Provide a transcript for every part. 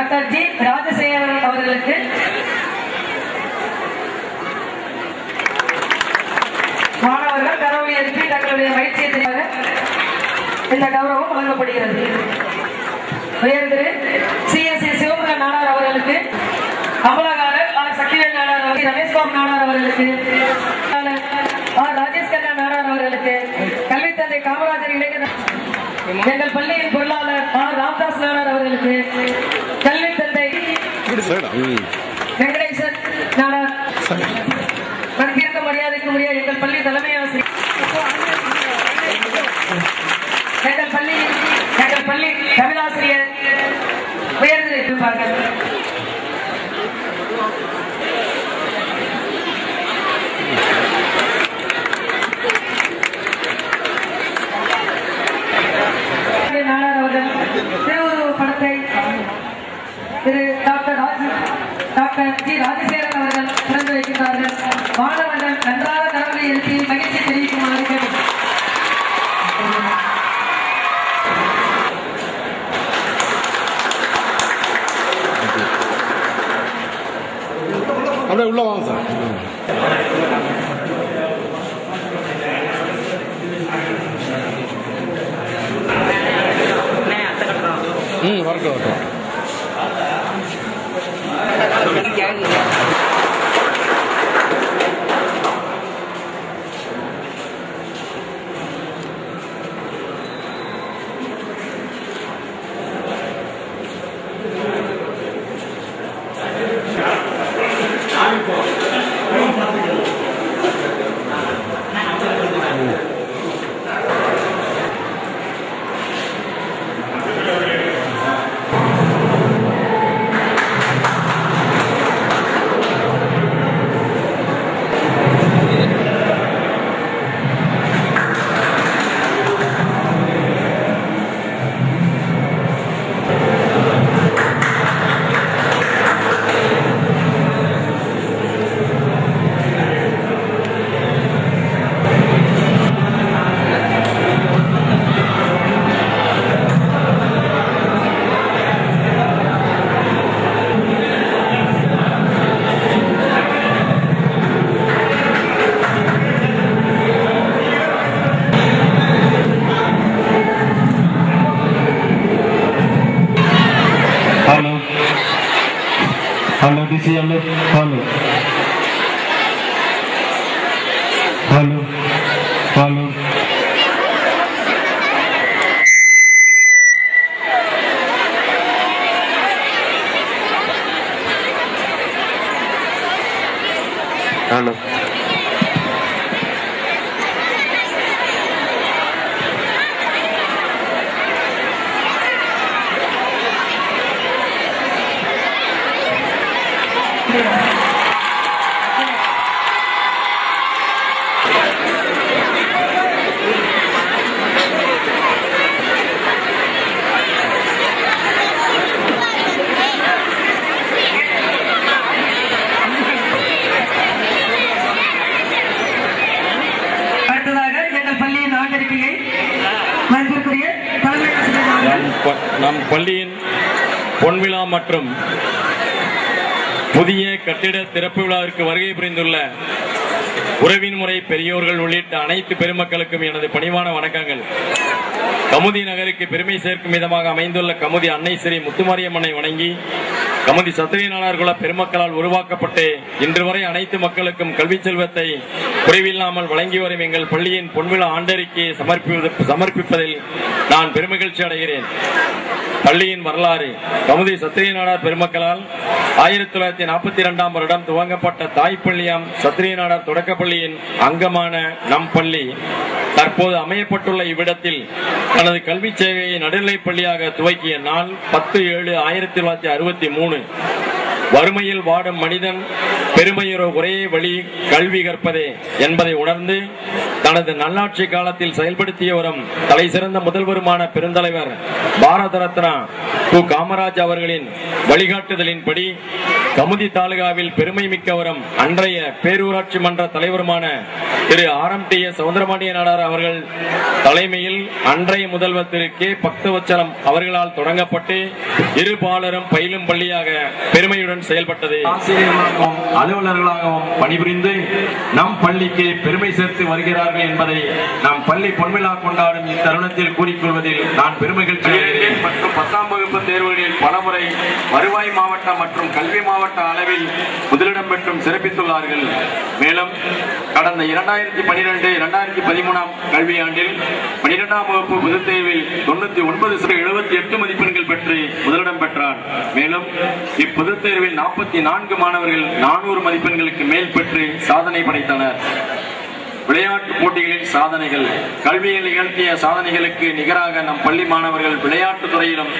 Doctor G Rajasekaran அவர்களுக்கு மாணவர்கள் கரவொலி எழுப்பி தங்களுடைய பயிற்சியத்திற்காக இந்த கௌரவம் வழங்கப்படுகிறது. உயர் திரு CSC சிவமுருகன் நாடார் அவர்களுக்கு, அமலாளர் ஆர் சக்திவேல் நாடார் அவர்கள், ரமேஷ்பாபு நாடார் அவர்களுக்கு, ராஜேஷ் கண்ணா நாடார் அவர்களுக்கு, கல்வி தந்தை காமராஜர் இளைஞர் எங்கள் பள்ளியின் பொருளாளர் ஆர் ராம்தாஸ் நாடார் அவர்களுக்கு, கல்வி தந்தை வெங்கடேசன் நாடார், மதிப்பிற்கு மரியாதைக்குரிய எங்கள் பள்ளி தலைமை ஆசிரியர், எங்கள் பள்ளி தமிழாசிரியர் உயர்ந்து இருப்பார்கள். நாடார் அவர்கள் திருவுருவ படத்தை திரு டாக்டர் ஜி ராஜசேகரன் அவர்கள் திறந்து வைக்கின்றார்கள். மாணவர்கள் நன்றாக கரவொலி எழுப்பி மகிழ்ச்சி தெரிவிக்குமாறு கேட்டுக் அப்படியே உள்ள வாங்க சார். வரட்டும் வரட்டும். Hello, DCM. Hello. Hello. Hello. Hello. நம் பள்ளியின் பொன்விழா மற்றும் புதிய கட்டிட திறப்பு விழாவிற்கு வருகை புரிந்துள்ள உறவின் முறை பெரியோர்கள் உள்ளிட்ட அனைத்து பெருமக்களுக்கும் எனது பணிவான வணக்கங்கள். கமுதி நகருக்கு பெருமை சேர்க்கும் விதமாக அமைந்துள்ள கமுதி அன்னை ஸ்ரீ முத்துமாரியம்மனை வணங்கி கமுதி சத்திரியநாடார் குல பெருமக்களால் உருவாக்கப்பட்டு இன்று வரை அனைத்து மக்களுக்கும் கல்வி செல்வத்தை குறைவில்லாமல் வழங்கி வரும் எங்கள் பள்ளியின் பொன்விழா ஆண்டறிக்கையை சமர்ப்பிப்பதில் நான் பெருமகிழ்ச்சி அடைகிறேன். பள்ளியின் வரலாறு. கமுதி சத்திரியநாடார் பெருமக்களால் 1942ஆம் வருடம் துவங்கப்பட்ட தாய்ப்பள்ளியாம் சத்திரியநாடார் தொடக்கப்பள்ளியின் அங்கமான நம் பள்ளி தற்போது அமையப்பட்டுள்ள இவ்விடத்தில் தனது கல்வி சேவையை நடுநிலைப் பள்ளியாக துவக்கிய நாள் 10/7/1963. வறுமையில் வாடும் மனிதன் பெருமையுற ஒரே வழி கல்வி கற்பதே என்பதை உணர்ந்து தனது நல்லாட்சி காலத்தில் செயல்படுத்திய வரும் தலை சிறந்த முதல்வருமான பெருந்தலைவர் பாரத ரத்னா கு காமராஜ் அவர்களின் வழிகாட்டுதலின்படி கமுதி தாலுகாவில் பெருமை மிக்கவரும் அன்றைய பேரூராட்சி மன்ற தலைவருமான திரு RMTS சவுந்தரபாண்டிய நாடார் அவர்கள் தலைமையில் அன்றைய முதல்வர் திரு K பக்தவச்சலம் அவர்களால் தொடங்கப்பட்டு இருபாலரும் பயிலும் பள்ளியாக பெருமையுடன் செயல்பட்டது. ஆசிரியர்களாகவும் அலுவலர்களாகவும் பணிபுரிந்து நம் பள்ளிக்கு பெருமை சேர்த்து வருகிறார்கள் என்பதை நம் பள்ளி பொன்விழா கொண்டாடும் இத்தருணத்தில் கூறிக்கொள்வதில் நான் பெருமகிழ்ச்சி அடைகிறேன். மற்றும் 10ஆம் வகுப்பு தேர்வுகளில் பலமுறை வருவாய் மாவட்ட மற்றும் கல்வி மாவட்ட அளவில் முதலிடம் பெற்றும் சிறப்பித்துள்ளார்கள். மேலும் கடந்த 2012-2013 கல்வியாண்டில் 12ஆம் வகுப்பு பொதுத் தேர்வில் 99/78 மதிப்பெண்கள் பெற்று முதலிடம் பெற்றார். மேலும் இப்பொதுத் தேர்வில் 44 மாணவர்கள் 400 மதிப்பெண்களுக்கு மேல் பெற்று சாதனை படைத்தனர். விளையாட்டு போட்டிகளில் சாதனைகள் கல்வியில் நிகழ்த்திய சாதனைகளுக்கு நிகராக நம் பள்ளி மாணவர்கள் விளையாட்டு துறையிலும்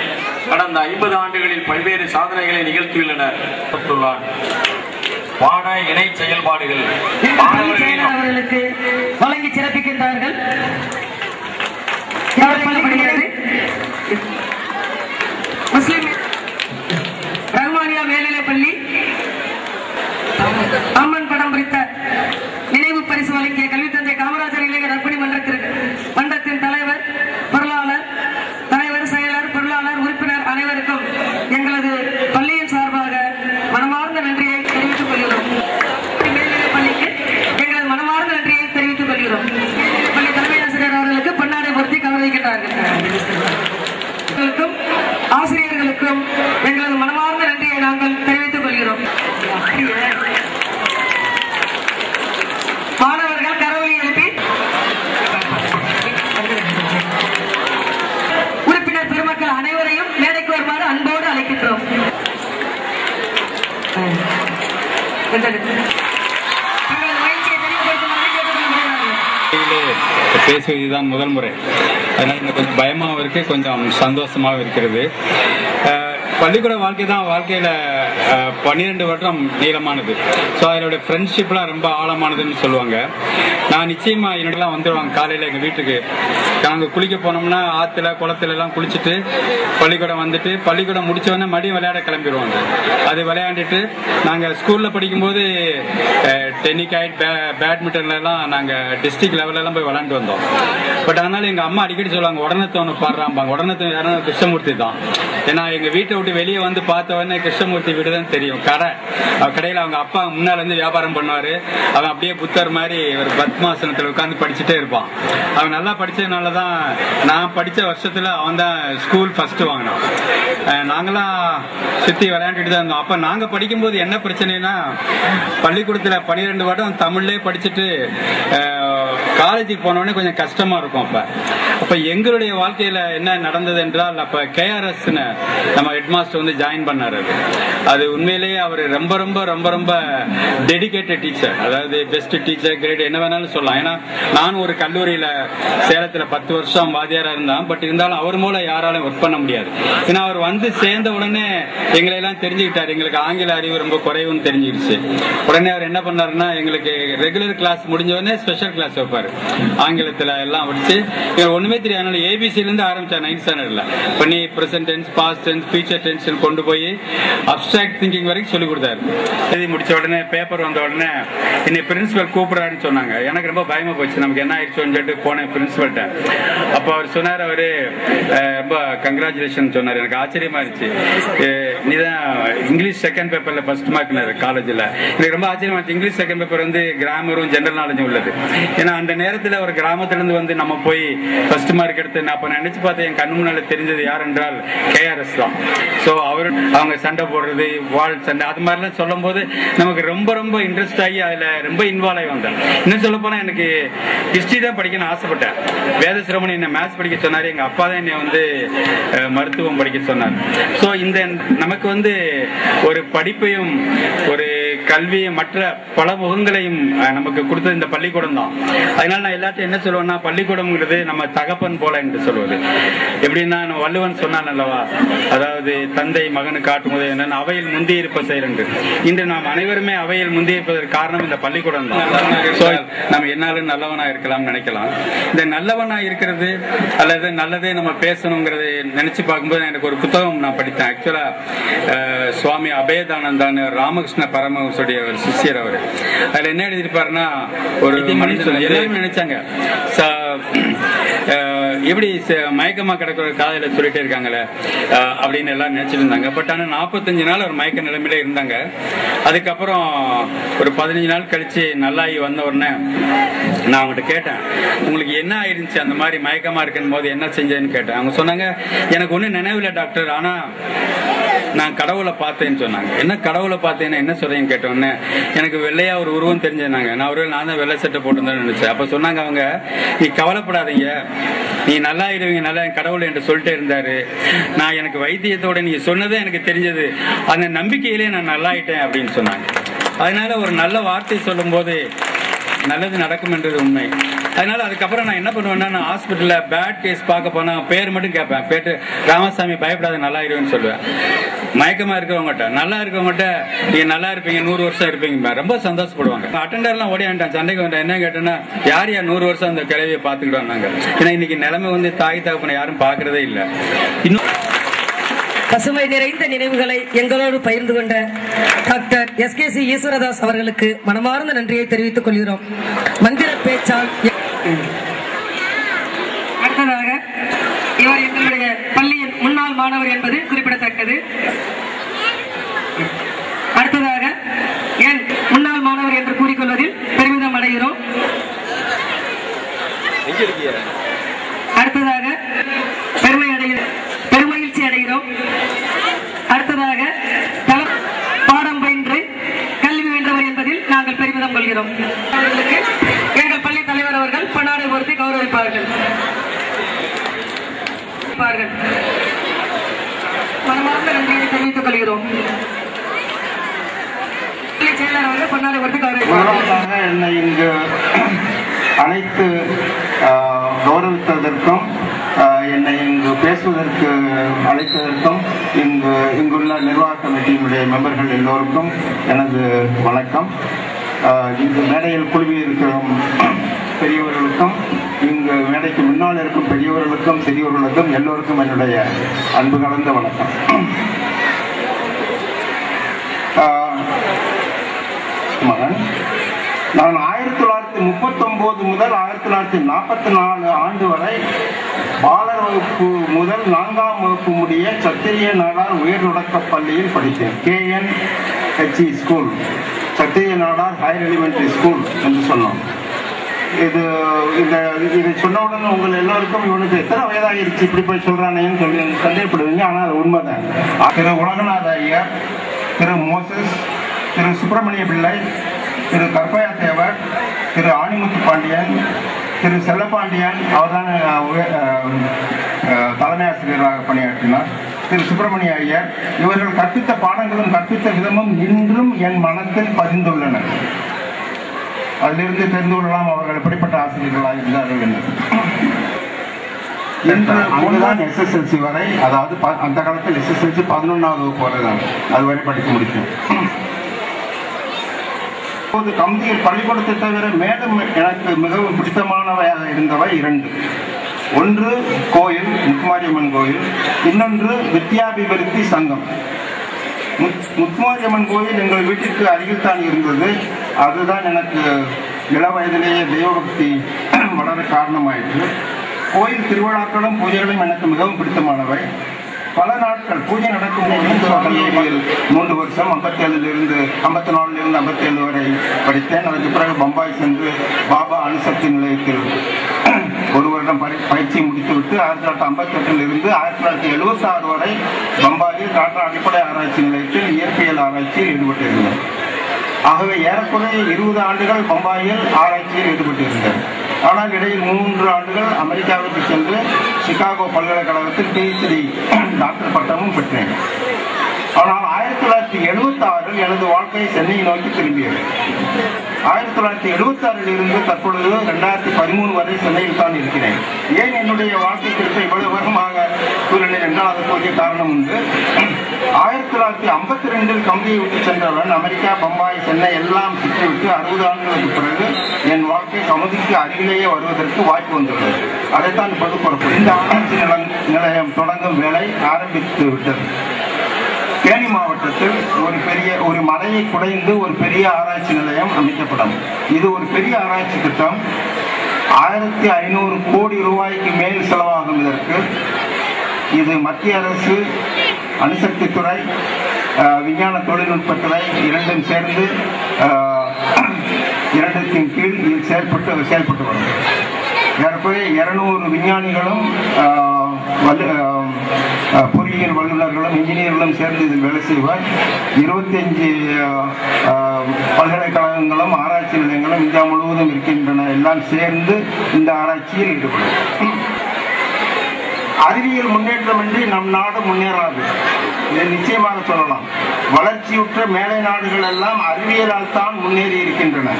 கடந்த 50 ஆண்டுகளில் பல்வேறு சாதனைகளை நிகழ்த்தியுள்ளனர். பாட இணை செயல்பாடுகள் அவர்களுக்கு வழங்கி சிறப்பிக்கின்றார்கள். முஸ்லிம் ரஹ்மானியா மேல்நிலைப் பள்ளி அம்மன் படம் பிடித்த நினைவு பரிசு வழங்கிய கல்வி தந்தை காமராஜர் இளைஞர் நற்பணி மன்றத்தின் தலைவர், பொருளாளர், செயலர், பொருளாளர், உறுப்பினர் அனைவருக்கும் எங்களது பள்ளியின் சார்பாக மனமார்ந்த நன்றியை தெரிவித்துக் கொள்கிறோம். மேல்நிலைப் பள்ளிக்கு எங்களது மனமார்ந்த நன்றியை தெரிவித்துக் கொள்கிறோம். பள்ளி தலைமை ஆசிரியர் அவர்களுக்கு பொன்னாடை பொருத்தி கௌரவிக்கின்றார்கள். ஆசிரியர்களுக்கும் எங்களது மனமார்ந்த நன்றியை நாங்கள் தெரிவித்துக் கொள்கிறோம். மாணவர்கள் கரவொலி எழுப்பி உறுப்பினர் பெருமக்கள் அனைவரையும் மேடைக்கு வருமாறு அன்போடு அழைக்கின்றோம். பேசுவதுதான் முதல் முறை. அதனால எனக்கு கொஞ்சம் பயமாகவும் இருக்கு, கொஞ்சம் சந்தோஷமாகவும் இருக்கிறது. பள்ளிக்கூட வாழ்க்கை தான் வாழ்க்கையில 12 வருடம் நீளமானது. ஸோ அதோட ஃப்ரெண்ட்ஷிப்லாம் ரொம்ப ஆழமானதுன்னு சொல்லுவாங்க. நான் நிச்சயமா என்னோடலாம் வந்துடுவாங்க காலையில் எங்கள் வீட்டுக்கு. நாங்கள் குளிக்க போனோம்னா ஆற்றுல குளத்துல எல்லாம் குளிச்சுட்டு பள்ளிக்கூடம் வந்துட்டு பள்ளிக்கூடம் முடிச்சோடனே மறுபடியும் விளையாட கிளம்பிடுவாங்க. அது விளையாண்டுட்டு நாங்கள் ஸ்கூலில் படிக்கும்போது டென்னிக்காய்ட், பேட்மிண்டன்லாம் நாங்கள் டிஸ்ட்ரிக்ட் லெவலெல்லாம் போய் விளையாண்டு வந்தோம். பட் அதனால எங்கள் அம்மா அடிக்கடி சொல்லுவாங்க, உடனத்தவனை பாடுறாம்பாங்க. உடனத்தவன் யாரும் கிருஷ்ணமூர்த்தி தான். ஏன்னா எங்கள் வீட்டை விட்டு வெளியே வந்து பார்த்த உடனே கிருஷ்ணமூர்த்தி வீடு தான் தெரியும். கடையில் அவங்க அப்பா முன்னால இருந்து வியாபாரம் பண்ணுவாரு. அவன் அப்படியே புத்தர் மாதிரி ஒரு பத்மாசனத்தில் உட்காந்து படிச்சுட்டே இருப்பான். அவன் நல்லா படிச்சதுனாலதான் நான் படிச்ச வருஷத்துல அவன் தான் ஸ்கூல் ஃபர்ஸ்ட் வாங்கினான். நாங்களாம் சுத்தி விளையாண்டுட்டு தான் இருந்தோம். அப்ப நாங்க படிக்கும்போது என்ன பிரச்சனைனா, பள்ளிக்கூடத்துல 12 வருடம் தமிழ்லே படிச்சுட்டு காலேஜுக்கு போனோடனே கொஞ்சம் கஷ்டமா இருக்கும். அப்ப எங்களுடைய வாழ்க்கையில என்ன நடந்தது என்றால், அப்ப KRS நம்ம ஹெட்மாஸ்டர் வந்து ஜாயின் பண்ணாரு. அது உண்மையிலேயே அவர் ரொம்ப ரொம்ப ரொம்ப ரொம்ப டெடிகேட்டட் டீச்சர். அதாவது பெஸ்ட் டீச்சர், கிரேட் என்ன வேணாலும் சொல்லலாம். ஏன்னா நான் ஒரு கல்லூரியில சேலத்துல 10 வருஷம் வாத்தியாரா இருந்தான். பட் இருந்தாலும் அவர் மூலம் யாராலும் ஒர்க் பண்ண முடியாது. ஏன்னா அவர் வந்து சேர்ந்த உடனே எங்களை எல்லாம் தெரிஞ்சுக்கிட்டாரு. எங்களுக்கு ஆங்கில அறிவு ரொம்ப குறைவுன்னு தெரிஞ்சிருச்சு. உடனே அவர் என்ன பண்ணாருன்னா, எங்களுக்கு ரெகுலர் கிளாஸ் முடிஞ்ச உடனே ஸ்பெஷல் கிளாஸ் வைப்பாரு. ஆங்கிலத்துல எல்லாம் படிச்சு ஒண்ணுமே தெரியாது. ஏபிசில இருந்து ஆரம்பிச்சார் 9th ஸ்டாண்டர்ட்ல. பண்ணி present tense, past tense, future tense கொண்டு போய் அப்ஸ்ட்ராக்ட் திங்கிங் வரைக்கும் சொல்லி கொடுத்தாரு. எழுதி முடிச்ச உடனே பேப்பர் வந்த உடனே என்னை பிரின்சிபல் கூப்பிடுறாருன்னு சொன்னாங்க. எனக்கு ரொம்ப பயமா போச்சு, நமக்கு என்ன ஆயிடுச்சோன்னு சொல்லிட்டு போனேன் பிரின்சிபல்ட்ட. அப்ப அவர் சொன்னார், அவரு ரொம்ப கங்க்ராச்சுலேஷன் சொன்னார். எனக்கு ஆச்சரியமா இருந்துச்சு. நீதான் இங்கிலீஷ் செகண்ட் பேப்பர்ல ஃபர்ஸ்ட் மார்க்னாரு காலேஜ்ல. எனக்கு ரொம்ப ஆச்சரியமா இருந்துச்சு. இங்கிலீஷ் செகண்ட் பேப்பர் வந்து கிராமரும் ஜெனரல் நாலேஜும் உள்ளது. ஏன்னா அந்த நேரத்துல ஒரு கிராமத்துல இருந்து வந்து நம்ம போய் ஃபர்ஸ்ட் மார்க் எடுத்து அப்ப நினைச்சு பார்த்தேன். என் கண்ணு முன்னால தெரிஞ்சது யார் என்றால் KRS தான். சோ அவங்க சண்டை போடுறது, வால் சண்டை, அது மாதிரிலாம் சொல்லும் போது நமக்கு ரொம்ப ரொம்ப இன்ட்ரெஸ்ட் ஆகி அதுல ரொம்ப இன்வால்வ் ஆகி வந்தேன். இன்னும் சொல்ல போனா எனக்கு ஹிஸ்டரி தான் படிக்கணும்னு ஆசைப்பட்டேன். வேத சிரமணி என்ன மேத்ஸ் படிக்க சொன்னாரு. எங்க அப்பா தான் என்னை வந்து மருத்துவம் படிக்க சொன்னார். சோ இந்த நமக்கு வந்து ஒரு படிப்பையும் ஒரு கல்வியை மற்ற பல முகங்களையும் நமக்கு கொடுத்தது இந்த பள்ளிக்கூடம் தான். அதனால நான் எல்லாத்தையும் என்ன சொல்லுவேன்னா, பள்ளிக்கூடம்ங்கிறது நம்ம தகப்பன் போல என்று சொல்வது. எப்படின்னா, வள்ளுவன் சொன்னான் அல்லவா, அதாவது தந்தை மகனுக்கு காட்டும் போது என்னன்னு அவையில் முந்தி இருப்ப செயல். இன்று நாம் அனைவருமே அவையில் முந்தி இருப்பதற்கு காரணம் இந்த பள்ளிக்கூடம் தான். நம்ம என்னாலும் நல்லவனா இருக்கலாம் நினைக்கலாம். இந்த நல்லவனா இருக்கிறது அல்லது நல்லதே நம்ம பேசணுங்கிறது நினைச்சு பார்க்கும்போது எனக்கு ஒரு புத்தகம் நான் படித்தேன். ஆக்சுவலா சுவாமி அபேதானந்தான் ராமகிருஷ்ண பரமஹம்சருடைய ஒரு சிஷ்யர். அவர் அதுல என்ன எழுதியிருப்பாருன்னா, ஒரு மனுஷன் எல்லாரும் நினைச்சாங்க எப்படி மயக்கமா கிடக்கிற காதையில சொல்லிட்டே இருக்காங்களே அப்படின்னு எல்லாம் நினைச்சிட்டு இருந்தாங்க. பட் ஆனா 45 நாள் ஒரு மயக்க நிலைமையில இருந்தாங்க. அதுக்கப்புறம் ஒரு 15 நாள் கழிச்சு நல்லாயி வந்த உடனே நான் அவங்ககிட்ட கேட்டேன், உங்களுக்கு என்ன ஆயிடுச்சு அந்த மாதிரி மயக்கமா இருக்கும் போது என்ன செஞ்சேன்னு கேட்டேன். அவங்க சொன்னாங்க, எனக்கு ஒன்னும் நினைவில்லை டாக்டர், ஆனா நான் கடவுளை பார்த்தேன்னு சொன்னாங்க. என்ன கடவுளை பார்த்தேன்னா என்ன சொல்றேன்னு கேட்டோன்னே எனக்கு வெள்ளையா ஒரு உருவம் தெரிஞ்சாங்க. நான் தான் வெள்ளை சட்டை போட்டுருந்தேன்னு நினைச்சேன். அப்ப சொன்னாங்க அவங்க, நீ கவலைப்படாதீங்க, நீ நல்லா ஆயிடுவீங்க, நல்லா கடவுள் என்று சொல்லிட்டே இருந்தாரு. நான் எனக்கு வைத்தியத்தோட நீங்க சொன்னதே எனக்கு தெரிஞ்சது, அந்த நம்பிக்கையிலே நான் நல்லா ஆயிட்டேன் அப்படின்னு சொன்னாங்க. அதனால ஒரு நல்ல வார்த்தை சொல்லும் போது நல்லது நடக்கும் என்றது உண்மை. அதனால அதுக்கப்புறம் நான் என்ன பண்ணுவேன்னா, நான் ஹாஸ்பிட்டல்ல பேட் கேஸ் பார்க்க போனா பேர் மட்டும் கேட்பேன். பேட்டு ராமசாமி பயப்படாத நல்லா ஆயிடுவேன்னு சொல்லுவேன். மயக்கமா இருக்கிறவங்ககிட்ட, நல்லா இருக்கவங்ககிட்ட நீங்க நல்லா இருப்பீங்க 100 வருஷம் இருப்பீங்க, ரொம்ப சந்தோஷப்படுவாங்க. அட்டெண்டர்லாம் ஓடியாண்டான் சண்டைக்கு வந்தேன். என்ன கேட்டேன்னா, யார் 100 வருஷம் அந்த கிழவியை பார்த்துக்கிட்டு வந்தாங்க. ஏன்னா இன்னைக்கு நிலைமை வந்து தாய் தகப்பனை யாரும் பார்க்கறதே இல்லை. இன்னும் பசுமை நிறைந்த நினைவுகளை எங்களோடு பகிர்ந்து கொண்ட டாக்டர் SKC ஈஸ்வரதாஸ் அவர்களுக்கு மனமார்ந்த நன்றியை தெரிவித்துக் கொள்கிறோம். மந்திர பேச்சால் அடுத்ததாக இவர் எங்களுடைய பள்ளியின் முன்னாள் மாணவர் என்பது குறிப்பிடத்தக்கது. அடுத்ததாக என் முன்னாள் மாணவர் என்று கூறிக்கொள்வதில் பெருமிதம் அடைகிறோம். அடுத்ததாக பெருமகிழ்ச்சி அடைகிறோம். அடுத்ததாக பாடம் பயின்று கல்வி வென்றவர் என்பதில் நாங்கள் பெருமிதம் கொள்கிறோம். எங்கள் பள்ளி தலைவர் அவர்கள் பன்னாடை பொருத்தி கௌரவிப்பார்கள். மனமார்ந்த நன்றியை தெரிவித்துக் கொள்கிறோம். செயலர் அவர்கள் பன்னாடை பொருத்தி கௌரவிப்பார்கள். என்னை இங்கு அழைத்து கௌரவித்ததற்கும் என்னை இங்கு பேசுவதற்கு அழைத்ததற்கும் இங்குள்ள நிர்வாக கமிட்டியினுடைய மெம்பர்கள் எல்லோருக்கும் எனது வணக்கம். இங்கு மேடையில் குழுவி இருக்கிற பெரியவர்களுக்கும் இங்கு மேடைக்கு முன்னால் இருக்கும் பெரியவர்களுக்கும் சிறியவர்களுக்கும் எல்லோருக்கும் என்னுடைய அன்பு கலந்த வணக்கம். நான் 1939 முதல் 1944 ஆண்டு வரை பாலர் வகுப்பு முதல் 4ஆம் வகுப்பு முடிய சத்திரிய நாடார் உயர் தொடக்க பள்ளியில் படித்தேன். KNHE ஸ்கூல், சத்திரிய நாடார் ஹையர் எலிமெண்டரி ஸ்கூல் என்று சொன்னோம். இதை சொன்னவுடன் உங்கள் எல்லோருக்கும் இவனுக்கு எத்தனை வயதாகிருச்சு இப்படி போய் சொல்றானேன்னு சொல்லி சந்தேகப்படுவீங்க. ஆனால் அது உண்மைதான். திரு உலகநாத ஐயர், திரு மோசஸ், திரு சுப்பிரமணிய பிள்ளை, திரு கற்பையா தேவர், திரு ஆணிமுத்து பாண்டியன், திரு செல்லப்பாண்டியன், அவர்தான் தலைமை ஆசிரியராக பணியாற்றினார், திரு சுப்பிரமணிய ஐயர், இவர்கள் கற்பித்த பாடங்களும் கற்பித்த விதமும் இன்றும் என் மனத்தில் பதிந்துள்ளன. அதிலிருந்து தெரிந்து கொள்ளலாம் அவர்கள் எப்படிப்பட்ட ஆசிரியர்களாக இருந்தார்கள் என்று. அங்குதான் SSLC வரை, அதாவது அந்த காலத்தில் SSLC 11ஆவது வகுப்பு வரை தான், அதுவரை படித்து முடித்தேன். கமிட்டியில் பள்ளிக்கூடத்தை தவிர மேலும் எனக்கு மிகவும் பிடித்தமானவையாக இருந்தவை 2. ஒன்று கோயில், முத்துமாரியம்மன் கோயில், இன்னொன்று வித்யாபிவிருத்தி சங்கம். முத்துமாரியம்மன் கோயில் எங்கள் வீட்டிற்கு அருகில் தான் இருந்தது. அதுதான் எனக்கு இள வயதிலேயே தெய்வபக்தி வளர காரணமாயிற்று. கோயில் திருவிழாக்களும் பூஜைகளும் எனக்கு மிகவும் பிடித்தமானவை. பல நாட்கள் பூஜை நடக்கும் கல்லூரியில் 3 வருஷம் 57 57 வரை படித்தேன். அதற்கு பிறகு பம்பாய் சென்று பாபா அணுசக்தி நிலையத்தில் 1 வருடம் பயிற்சி முடித்துவிட்டு 1958 1976 வரை பம்பாயில் டாக்டர் அடிப்படை ஆராய்ச்சி நிலையத்தில் இயற்பியல் ஆராய்ச்சியில் ஈடுபட்டிருந்தேன். ஆகவே ஏறக்குறைய 20 ஆண்டுகள் பம்பாயில் ஆராய்ச்சியில் ஈடுபட்டிருந்தேன். ஆனால் இடையில் 3 ஆண்டுகள் அமெரிக்காவுக்கு சென்று சிகாகோ பல்கலைக்கழகத்தில் PhD டாக்டர் பட்டமும் பெற்றேன். ஆனால் 1976 எனது வாழ்க்கை சென்னையை நோக்கி திரும்பியது. 1976 இருந்து தற்பொழுது 2013 வரை சென்னையில் தான் இருக்கிறேன். ஏன் என்னுடைய வாழ்க்கை குறித்த இவ்வளவு வேகமாக கூறினேன் என்றால் அதற்கு ஒரு காரணம் உண்டு. 1952 கம்பியை விட்டு சென்றவுடன் அமெரிக்கா, பம்பாய், சென்னை எல்லாம் சுற்றிவிட்டு 60 ஆண்டுகளுக்கு பிறகு என் வாழ்க்கை கமுதிக்கு அருகிலேயே வருவதற்கு வாய்ப்பு வந்துள்ளது. அதைத்தான் இப்போது பொறுப்பு. இந்த ஆராய்ச்சி நிலையம் தொடங்கும் வேலை ஆரம்பித்து விட்டது. தேனி மாவட்டத்தில் ஒரு மலையை குடைந்து ஒரு பெரிய ஆராய்ச்சி நிலையம் அமைக்கப்படும். இது ஒரு பெரிய ஆராய்ச்சி திட்டம். 1500 கோடி ரூபாய்க்கு மேல் செலவாகும் இதற்கு. இது மத்திய அரசு, அணுசக்தித்துறை, விஞ்ஞான தொழில்நுட்பத்துறை இரண்டும் சேர்ந்து இரண்டுத்தின் கீழ் இது செயல்பட்டு வரும். ஏறக்குறைய 200 விஞ்ஞானிகளும் பொறியியல் வல்லுநர்களும் இன்ஜினியர்களும் சேர்ந்து இதில் வேலை செய்வார். 25 பல்கலைக்கழகங்களும் ஆராய்ச்சி நிலையங்களும் இந்தியா முழுவதும் இருக்கின்றன. எல்லாம் சேர்ந்து இந்த ஆராய்ச்சியில் ஈடுபடும். அறிவியல் முன்னேற்றமின்றி நம் நாடு முன்னேறாது. இதை நிச்சயமாக சொல்லலாம். வளர்ச்சியுற்ற மேலை நாடுகள் எல்லாம் அறிவியலால் தான் முன்னேறி இருக்கின்றன.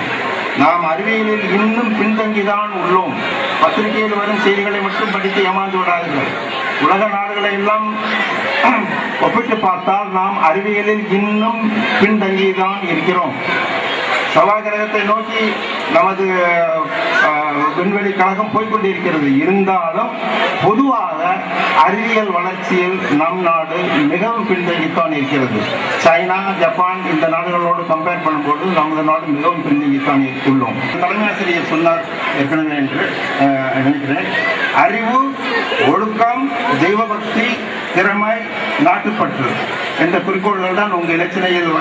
நாம் அறிவியலில் இன்னும் பின்தங்கிதான் உள்ளோம். பத்திரிகையில் வரும் செய்திகளை மட்டும் படித்து ஏமாந்து விடாதீர்கள். உலக நாடுகளை எல்லாம் ஒப்பிட்டு பார்த்தால் நாம் அறிவியலில் இன்னும் பின்தங்கிதான் இருக்கிறோம். செவ்வாய் கிரகத்தை நோக்கி நமது விண்வெளி கழகம் போய்கொண்டிருக்கிறது. இருந்தாலும் பொதுவாக அறிவியல் வளர்ச்சியில் நம் நாடு மிகவும் பின்தங்கித்தான் இருக்கிறது. சைனா, ஜப்பான் இந்த நாடுகளோடு கம்பேர் பண்ணும்போது நமது நாடு மிகவும் பின்தங்கித்தான் உள்ளோம். தலைமை ஆசிரியர் சொன்னார் ஏற்கனவே என்று நினைக்கிறேன். அறிவு, ஒழுக்கம், தெய்வபக்தி, திறமை, நாட்டுப்பற்று என்ற குறிக்கோள்கள் தான் உங்கள் இலச்சினையில்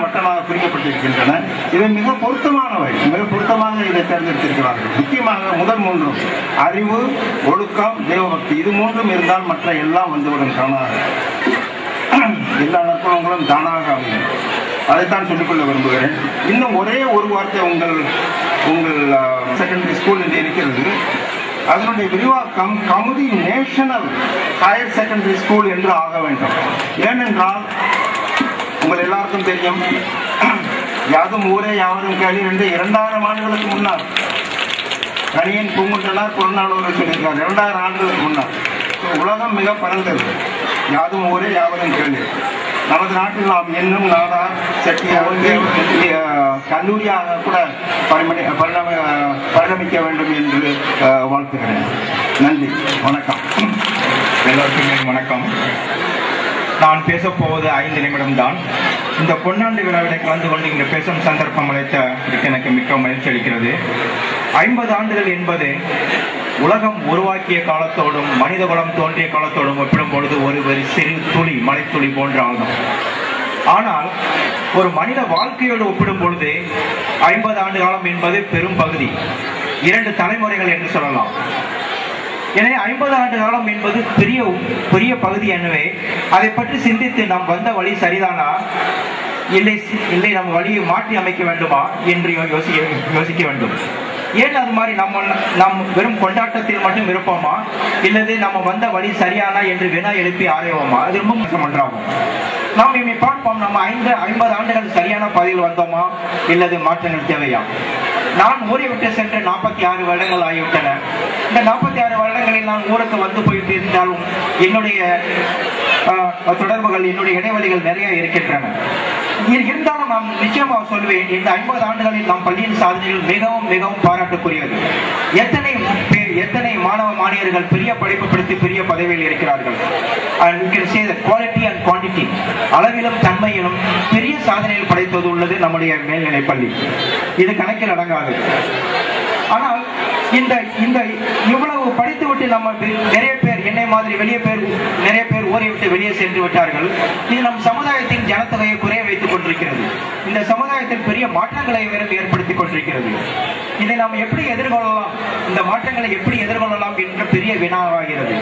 வட்டமாக குறிக்கப்பட்டிருக்கின்றன. இவை மிக பொருத்தமானவை. மிக பொருத்தமாக இதை தேர்ந்தெடுத்திருக்கிறார்கள். முக்கியமாக முதல் 3 அறிவு, ஒழுக்கம், தெய்வபக்தி இது 3 இருந்தால் மற்ற எல்லாம் வந்துவிடும் தானாக. எல்லா நற்பணங்களும் தானாக அமையும். அதைத்தான் சொல்லிக்கொள்ள விரும்புகிறேன். இன்னும் ஒரே ஒரு வார்த்தை, உங்கள் செகண்டரி ஸ்கூல் என்று இருக்கிறது. அதனுடைய விரிவாக்கம் Kamuthi national higher secondary school என்று ஆக வேண்டும். ஏனென்றால் உங்கள் எல்லாருக்கும் தெரியும், யாதும் ஊரே யாவரும் கேள்வி என்று 2000 ஆண்டுகளுக்கு முன்னால் கணியன் பூங்குன்றனார் புறநானூறு சொல்லியிருக்கார். 2000 ஆண்டுகளுக்கு முன்னால். உலகம் மிக பரந்தது. யாதும் ஊரே யாவரும் கேள்வி. நமது நாட்டில் நாம் இன்னும் நாடார், செட்டியார், கல்லூரியாக கூட பரிணமிக்க வேண்டும் என்று வாழ்த்துகிறேன். நன்றி, வணக்கம். எல்லோருக்குமே வணக்கம். நான் பேசப்போவது 5 நிமிடம் தான். இந்த பொன்னாண்டு விழாவினை கலந்து கொண்டு இங்கு பேசும் சந்தர்ப்பம் அளித்த எனக்கு மிக்க மகிழ்ச்சி அளிக்கிறது. 50 ஆண்டுகள் என்பது உலகம் உருவாக்கிய காலத்தோடும் மனித குலம் தோன்றிய காலத்தோடும் ஒப்பிடும் பொழுது ஒரு சிறு துளி, மலைத்துளி போன்ற ஆகும். ஆனால் ஒரு மனித வாழ்க்கையோடு ஒப்பிடும் பொழுது 50 ஆண்டு காலம் என்பது பெரும் பகுதி, 2 தலைமுறைகள் என்று சொல்லலாம். எனவே 50 ஆண்டு காலம் என்பது பெரிய பகுதி. எனவே அதை பற்றி சிந்தித்து நாம் வந்த வழி சரிதானா, இல்லை நம்ம வழியை மாற்றி அமைக்க வேண்டுமா என்று யோசிக்க வேண்டும். ஏன் அது மாதிரி நாம் வெறும் கொண்டாட்டத்தில் மட்டும் இருப்போமா, இல்லது நம்ம வந்த வழி சரியானா என்று வினா எழுப்பி ஆராய்வோமா? அது ரொம்ப முக்கியம் ஒன்றாகும். நாம் இதை பார்ப்போம். நம்ம 50 ஆண்டுகள் சரியான பாதையில் வந்தோமா, இல்லது மாற்றங்கள் தேவையா? நான் ஊரை விட்டு சென்று 46 வருடங்கள் ஆகிவிட்டன. இந்த 46 வருடங்களில் நான் ஊருக்கு வந்து போயிட்டு இருந்தாலும் என்னுடைய தொடர்புகள், என்னுடைய இடைவெளிகள் நிறைய இருக்கின்றன. இருந்தாலும் நாம் நிச்சயமாக சொல்வேன், இந்த 50 ஆண்டுகளில் நாம் பள்ளியின் சாதனைகள் மிகவும் மிகவும் பாராட்டுக்குரியது. எத்தனை மாணவ மாணவியர்கள் பெரிய படிப்பு படித்து பெரிய பதவியில் இருக்கிறார்கள். And you can say that quality and quantity, அளவிலும் தன்மையிலும் பெரிய சாதனையில் படைத்தது உள்ளது நம்முடைய மேல்நிலை பள்ளி. இது கணக்கில் அடங்காது. ஆனால் இந்த இவ்வளவு படித்துவிட்டு நம்ம நிறைய பேர் என்னை மாதிரி நிறைய பேர் ஊரை விட்டு வெளியே சென்று விட்டார்கள். இது நம் சமுதாயத்தின் ஜனத்தொகையை குறைய வைத்துக் கொண்டிருக்கிறது. இந்த சமுதாயத்தில் பெரிய மாற்றங்களை ஏற்படுத்திக் கொண்டிருக்கிறது. இதை நாம் எப்படி எதிர்கொள்ளலாம், இந்த மாற்றங்களை எப்படி எதிர்கொள்ளலாம் என்ற பெரிய வினாவாகிறது.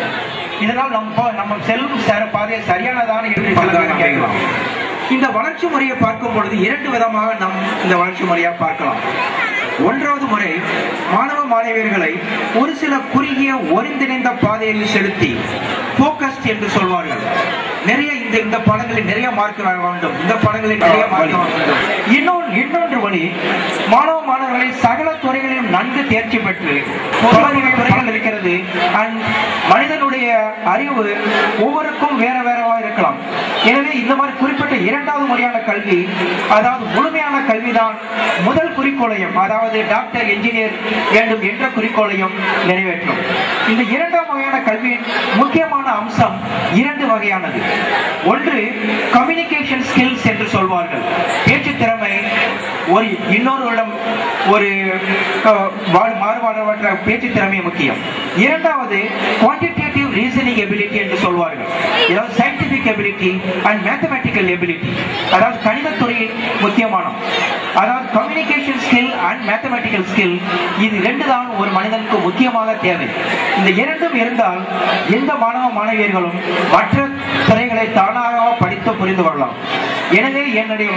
இதனால் நம்ம செல்லும் பாதை சரியானதான என்று கேட்கலாம். இந்த வளர்ச்சி முறையை பார்க்கும் பொழுது 2 விதமாக நாம் இந்த வளர்ச்சி முறையை பார்க்கலாம். 1வது முறை, மாணவ மாணவியர்களை ஒரு சில குறுகிய ஒருங்கிணைந்த பாதையில் செலுத்தி போக்கஸ்ட் என்று சொல்வார்கள். நிறைய இந்த பாடங்களில் நிறைய மார்க் வாங்க வேண்டும், இந்த பாடங்களில் நிறைய மார்க் வாங்க வேண்டும். இன்னொன்று வழி, மாணவ மாணவர்களை சகல துறைகளிலும் நன்கு தேர்ச்சி பெற்று துறைகள் இருக்கிறது. மனிதனுடைய அறிவு ஒவ்வொருக்கும் வேற வேறவா இருக்கலாம். எனவே இந்த மாதிரி குறிப்பிட்ட இரண்டாவது முறையான கல்வி, அதாவது முழுமையான கல்விதான் முதல் குறிக்கோளையும், அதாவது டாக்டர் என்ஜினியர் வேண்டும் என்ற குறிக்கோளையும் நிறைவேற்றும். இந்த இரண்டாம் வகையான கல்வியின் முக்கியமான அம்சம் இரண்டு வகையானது. ஒன்று கம்யூனிகேஷன் ஸ்கில்ஸ் என்று சொல்வார்கள், பேச்சு திறமை. ஒரு இன்னொருவரிடம் ஒரு மாறுபாடற்ற பேச்சு திறமை முக்கியம். இரண்டாவது குவான்டிடேட்டிவ் ரீசனிங் எபிலிட்டி என்று சொல்வார்கள், அதாவது scientific ability and mathematical ability, அதாவது கணிதத்துறையில் முக்கியமான, அதாவது communication skill and mathematical skill. இது இரண்டு தான் ஒரு மனிதனுக்கு முக்கியமாக தேவை. இந்த இரண்டும் இருந்தால் எந்த மாணவ மாணவியர்களும் மற்ற துறைகளை தானாக படித்து புரிந்து கொள்ளலாம். எனவே என்னுடைய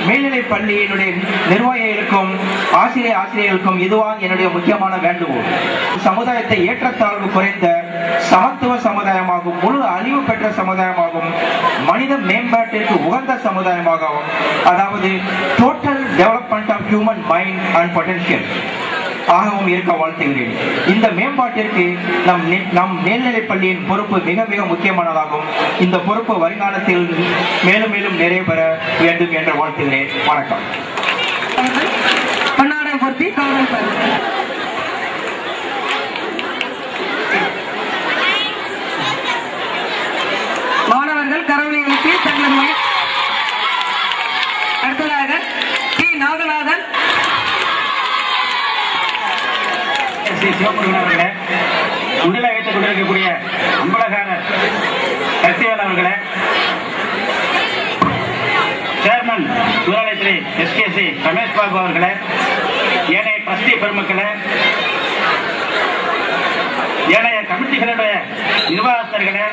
மேல்நிலை பள்ளி என்னுடைய நிர்வாகிகளுக்கும் ஆசிரியர்களுக்கும் இதுவாக என்னுடைய முக்கியமான வேண்டுகோள். சமுதாயத்தை ஏற்றத்தாழ்வு குறைந்த சமத்துவ சமுதாயமாகவும் முழு அறிவு பெற்ற சமுதாயமாகவும் மனித மேம்பாட்டிற்கு உகந்த சமுதாயமாகவும், அதாவது total development of human mind and potential ஆகவும் இருக்க வாழ்த்துகிறேன். இந்த மேம்பாட்டிற்கு நம் மேல்நிலை பள்ளியின் பொறுப்பு மிக மிக முக்கியமானதாகும். இந்த பொறுப்பு வருங்காலத்தில் மேலும் மேலும் நிறைவேற வேண்டும் என்று வாழ்த்துகிறேன். வணக்கம். மாணவர்கள் கரவொலிகளுக்கு தங்களது அடுத்ததாக டி. நாகநாதன் சிவமுருகன் அவர்களே, முன்னிலை வைத்துக் கொண்டிருக்கக்கூடிய அம்பலகாரர் சக்திவேல் அவர்களே, சேர்மன் சூறாவளித்துறை எஸ்கேசி ரமேஷ் பாபு அவர்களே, ஏனைய ட்ரஸ்டி பெருமக்களே, ஏனைய கமிட்டிகளுடைய நிர்வாகஸ்தர்களே,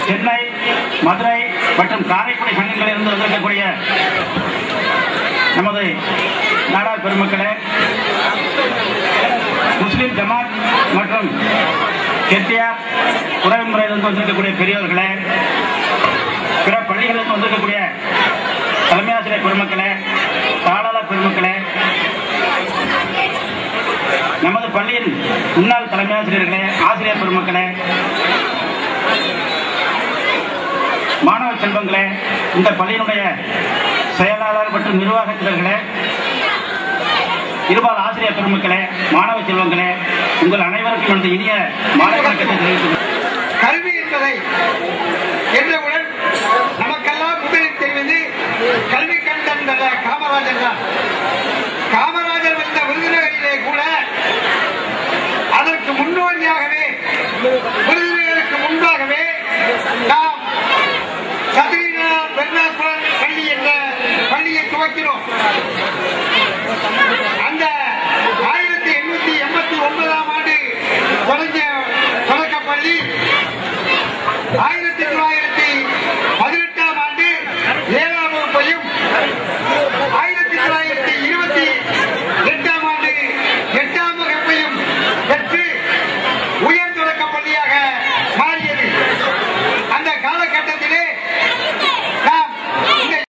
சென்னை, மதுரை மற்றும் காரைக்குடி சங்கங்களில் இருந்து வந்திருக்கக்கூடிய நமது நாடார் பெருமக்களே, முஸ்லிம் ஜமாத் மற்றும் செட்டியார் உறவு முறையிலிருந்து வந்திருக்கக்கூடிய பெரியவர்களே, பிற பள்ளிகளிலிருந்து வந்திருக்கக்கூடிய தலைமை ஆசிரியர் பெருமக்களே, தாளாளர் பெருமக்களே, நமது பள்ளியின் முன்னாள் தலைமை ஆசிரியர்களே, ஆசிரியர் பெருமக்களே, மாணவ செல்வங்களே, இந்த பள்ளியினுடைய செயலாளர் மற்றும் நிர்வாகத்தினர்களே, இருபால் ஆசிரியர் பெருமக்களே, மாணவ செல்வங்களே, உங்கள் அனைவருக்கும் இந்த இனிய மாலை வணக்கத்தை தெரிவித்துள்ளேன். கல்வி என்பதை என்றவுடன் நமக்கெல்லாம் முதலில் தெரிவது கல்வி கண்டன் காமராஜர் தான். காமராஜர் வந்த விருதுநகரிலே கூட அதற்கு முன்னோடியாகவே, விருதுநகருக்கு முன்பாகவே நாம் சதுரநாத் பெருநாத்புரம் பள்ளி என்ற பள்ளியை துவக்கினோம்.